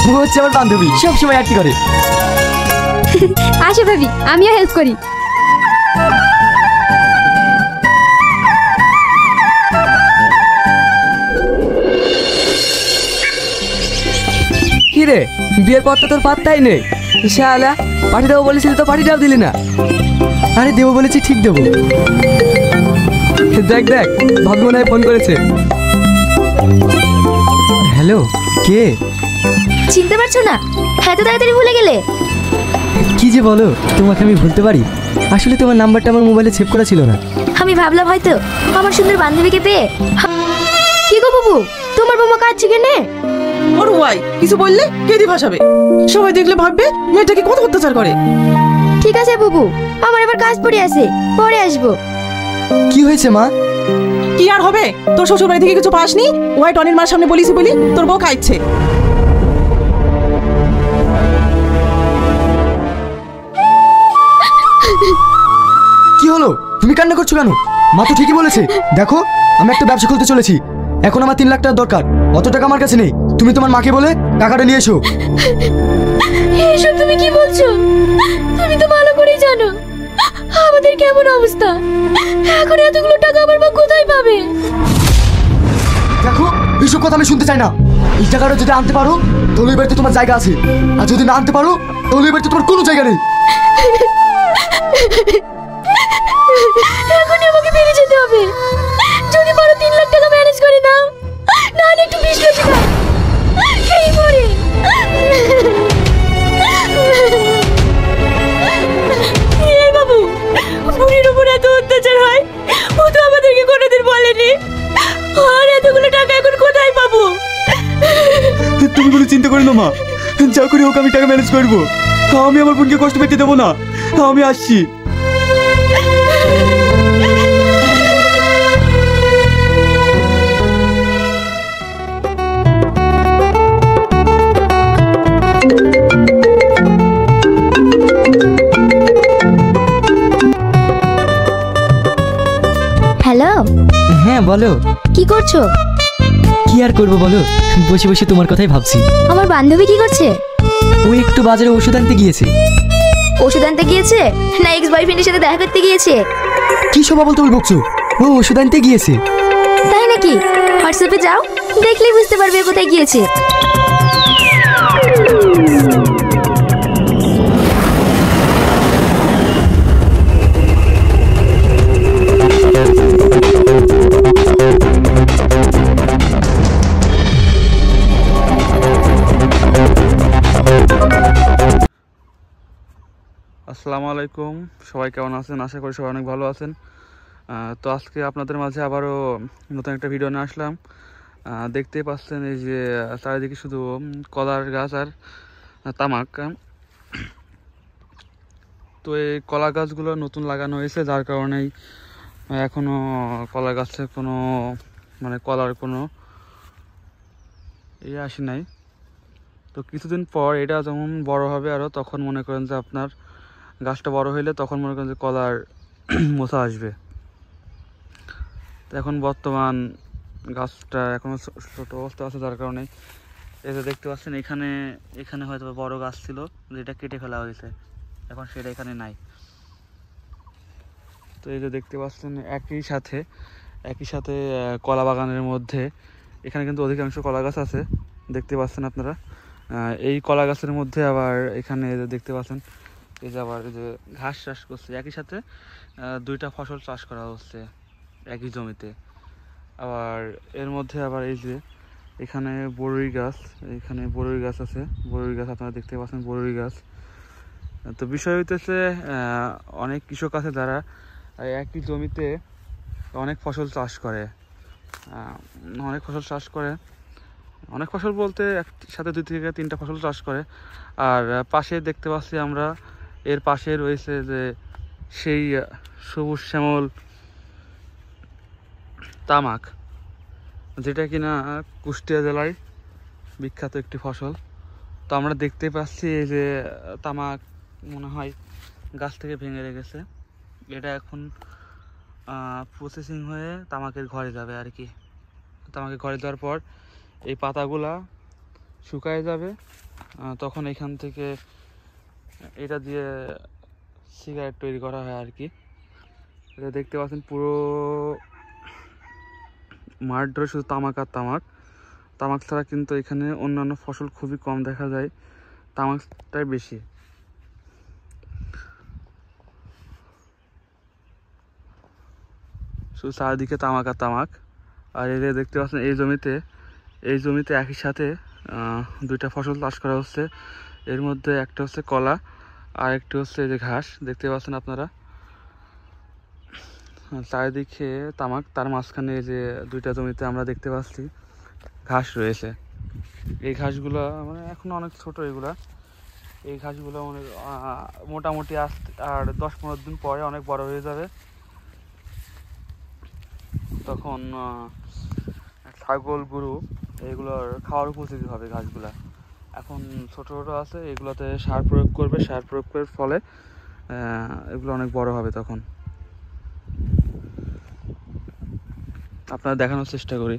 ও হচ্ছে আমার বান্ধবী, সবসময় আর কি করে। আসো ভাবি, আমিও হেল্প করি। কি রে, বিয়ের পর তো তোর পাত্তাই নেই। শালা, পার্টি দেবো বলেছিলি তো পার্টিটাও দিলি না। আরে দেবো বলেছি, ঠিক দেবো। দেখ দেখ, ভাবি মনে হয় ফোন করেছে। হ্যালো, কে? চিনতে পারছো না? এত তাড়াতাড়ি ভুলে গেলে? কি যে বলো, তোমাকে আমি ভুলতে পারি? আসলে তোমার নাম্বারটা আমার মোবাইলে সেভ করা ছিল না। আমি ভাবলাম হয়তো আমার সুন্দর বান্ধবীকে পেয়ে। কি গো বাবু, তোমার বৌমা কাঁদছে কেনে? ওর ওয়াই কিছু বললে কে দি ভাসাবে? সবাই দেখলে ভাববে মেয়েটাকে কত অত্যাচার করে। ঠিক আছে বাবু, আমার এবার কাজ পড়ে আছে, পরে আসবো। কি হয়েছে মা? কি আর হবে, তোর শ্বশুর বাড়ি থেকে কিছু পাসনি? ওয়াই টনির মার সামনে বলিস বলি তোর বউ খাইছে। কি হলো, তুমি কান্না করছো কেন? মা তো ঠিকই বলেছে। দেখো, আমি একটা ব্যবসা খুলতে চলেছি, এখন আমার 3 লাখ টাকা দরকার। অত টাকা আমার কাছে নেই, তুমি তোমার মাকে বলে টাকাটা নিয়ে এসো। এসব তুমি কি বলছো? তুমি তো ভালো করেই জানো আমাদের কেমন অবস্থা। এখন এতগুলো টাকা আমার মা কোথায় পাবে? দেখো, এইসব কথা আমি শুনতে চাই না। এই টাকাটা যদি আনতে পারো তাহলে এবার তো তোমার জায়গা আছে, আর যদি না আনতে পারো তাহলে এবার তো তোমার কোনো জায়গা নেই। এখন আমাকে বেরিয়ে যেতে হবে। যদি পারো 3 লাখ টাকা ম্যানেজ করে নাও, নাহলে একটু বিষ লুচি খাও, এই মরে। এই বাবু, বুড়ির উপর এত অত্যাচার হয় ও তো আমাদেরকে কোনোদিন বলেনি। আর এতগুলো টাকা এখন কোথায় পাবো? তুমি কোনো চিন্তা করো না মা, যা করে হোক আমি টাকা ম্যানেজ করবো। আমি আমার বোনকে কষ্ট পেতে দেবো না। আমি আসছি। হ্যালো। হ্যাঁ বলো। কি করছো? কি আর করবো বলো, বসে বসে তোমার কথাই ভাবছি। আমার বান্ধবী কি করছে? ও একটু বাজারে ওষুধ আনতে গিয়েছে। ওষুধ আনতে গিয়েছে না এক্স বয়ফ্রেন্ডের সাথে দেখা করতে গিয়েছে? কি সব বলতে বকছো? ও ওষুধ আনতে গিয়েছে। তাই নাকি? হোয়াটসঅ্যাপে যাও, দেখলেই বুঝতে পারবে কোথায় গিয়েছে। আসসালামু আলাইকুম, সবাই কেমন আছেন? আশা করি সবাই অনেক ভালো আছেন। তো আজকে আপনাদের মাঝে আবারও নতুন একটা ভিডিও নিয়ে আসলাম। দেখতেই পাচ্ছেন এই যে চারিদিকে শুধু কলার গাছ আর তামাক। তো এই কলা গাছগুলো নতুন লাগানো হয়েছে, যার কারণেই এখনও কলা গাছে কোনো কলার কোনো আসে নাই। তো কিছুদিন পর এটা যখন বড় হবে আরও, তখন মনে করেন যে আপনার গাছটা বড় হইলে তখন মনে করেন যে কলার মোচা আসবে। তো এখন বর্তমান গাছটা এখনও ছোটো অবস্থা আছে, যার কারণে এই যে দেখতে পাচ্ছেন এখানে হয়তো বড় গাছ ছিল, যেটা কেটে ফেলা হয়েছে, এখন সেটা এখানে নাই। তো এই যে দেখতে পাচ্ছেন একই সাথে কলা বাগানের মধ্যে এখানে কিন্তু অধিকাংশ কলা গাছ আছে, দেখতে পাচ্ছেন আপনারা। এই কলা গাছের মধ্যে আবার এখানে দেখতে পাচ্ছেন এই যে আবার এই যে ঘাস চাষ করছে, একই সাথে 2টা ফসল চাষ করা হচ্ছে একই জমিতে। আবার এর মধ্যে আবার এই যে এখানে বড়ই গাছ আছে, বড়ই গাছ আপনারা দেখতে পাচ্ছেন, বড়ই গাছ। তো বিষয় হইতেছে অনেক কৃষক আছে যারা একই জমিতে অনেক ফসল চাষ করে, অনেক ফসল বলতে একসাথে 2 থেকে 3টা ফসল চাষ করে। আর পাশে দেখতে পাচ্ছি আমরা, এর পাশে রয়েছে যে সেই সবুজ শ্যামল তামাক, যেটা কিনা কুষ্টিয়া জেলায় বিখ্যাত একটি ফসল। তো আমরা দেখতে পাচ্ছি এই যে তামাক মনে হয় গাছ থেকে ভেঙে রেখেছে, এটা এখন প্রসেসিং হয়ে তামাকের ঘরে যাবে আর কি। তামাকের ঘরে যাওয়ার পর এই পাতাগুলা শুকায় যাবে, তখন এখান থেকে এটা দিয়ে সিগারেট তৈরি করা হয় আর কি। এটা দেখতে পাচ্ছেন পুরো মাঠ ধরে শুধু তামাক আর তামাক। তামাক ছাড়া কিন্তু এখানে অন্যান্য ফসল খুবই কম দেখা যায়, তামাকটাই বেশি। শুধু চারিদিকে তামাক আর তামাক। আর এই যে দেখতে পাচ্ছেন এই জমিতে একই সাথে দুইটা ফসল চাষ করা হচ্ছে। এর মধ্যে একটা হচ্ছে কলা আর একটি হচ্ছে এই যে ঘাস দেখতে পাচ্ছেন আপনারা। চারিদিকে তামাক, তার মাঝখানে এই যে দুইটা জমিতে আমরা দেখতে পাচ্ছি ঘাস রয়েছে। এই ঘাসগুলো মানে এখন অনেক ছোট এগুলা। এই ঘাসগুলো অনেক মোটামুটি আর 10-15 দিন পরে অনেক বড় হয়ে যাবে। তখন ছাগল গরু এগুলোর খাওয়ার উপযোগী হবে ঘাসগুলা। এখন ছোট ছোট আছে, এগুলোতে সার প্রয়োগ করবে, সার প্রয়োগের ফলে এগুলো অনেক বড় হবে। তখন আপনারা দেখানোর চেষ্টা করি।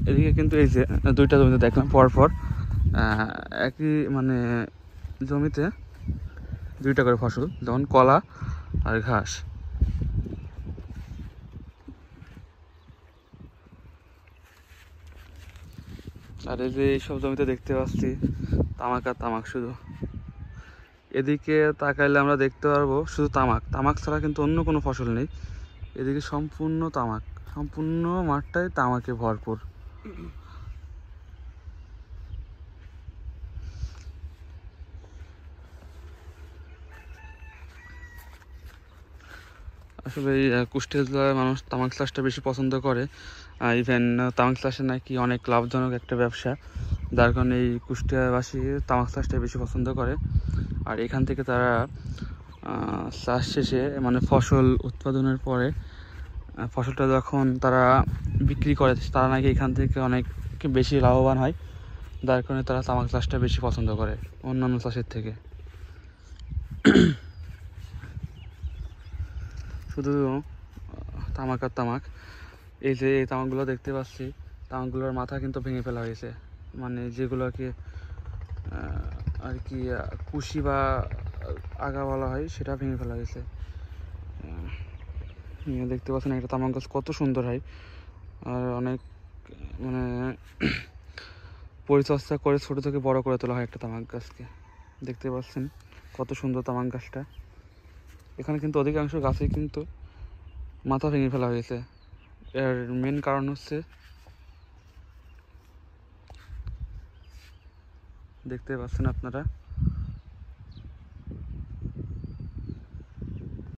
এদিকে কিন্তু এই যে দুইটা জমিতে দেখলাম পরপর একই মানে জমিতে দুইটা করে ফসল, যেমন কলা আর ঘাস। আর এই যে এইসব জমিতে দেখতে পাচ্ছি তামাক আর তামাক শুধু। এদিকে তাকাইলে আমরা দেখতে পারবো শুধু তামাক, তামাক ছাড়া কিন্তু অন্য কোনো ফসল নেই। এদিকে সম্পূর্ণ তামাক, সম্পূর্ণ মাঠটাই তামাকে ভরপুর। আসলে এই কুষ্টিয়া জেলার মানুষ তামাক চাষটা বেশি পছন্দ করে। ইভেন তামাক চাষে নাকি অনেক লাভজনক একটা ব্যবসা, যার কারণে এই কুষ্টিয়াবাসী তামাক চাষটা বেশি পছন্দ করে। আর এখান থেকে তারা চাষ শেষে মানে ফসল উৎপাদনের পরে ফসলটা যখন তারা বিক্রি করে, তারা নাকি এখান থেকে অনেক বেশি লাভবান হয়, যার কারণে তারা তামাক চাষটা বেশি পছন্দ করে অন্যান্য চাষের থেকে। শুধু তামাক আর তামাক। এই যে এই তামাকগুলো দেখতে পাচ্ছি, তামাকগুলোর মাথা কিন্তু ভেঙে ফেলা হয়েছে, মানে যেগুলোকে আর কি কুশি বা আগা বলা হয় সেটা ভেঙে ফেলা হয়েছে। দেখতে পাচ্ছেন একটা তামাক গাছ কত সুন্দর হয়, আর অনেক মানে পরিচর্যা করে ছোট থেকে বড় করে তোলা হয় একটা তামাক গাছকে। দেখতে পাচ্ছেন কত সুন্দর তামাক গাছটা। এখানে কিন্তু অধিকাংশ গাছেই কিন্তু মাথা ভেঙে ফেলা হয়েছে। এর মেন কারণ হচ্ছে দেখতে পাচ্ছেন আপনারা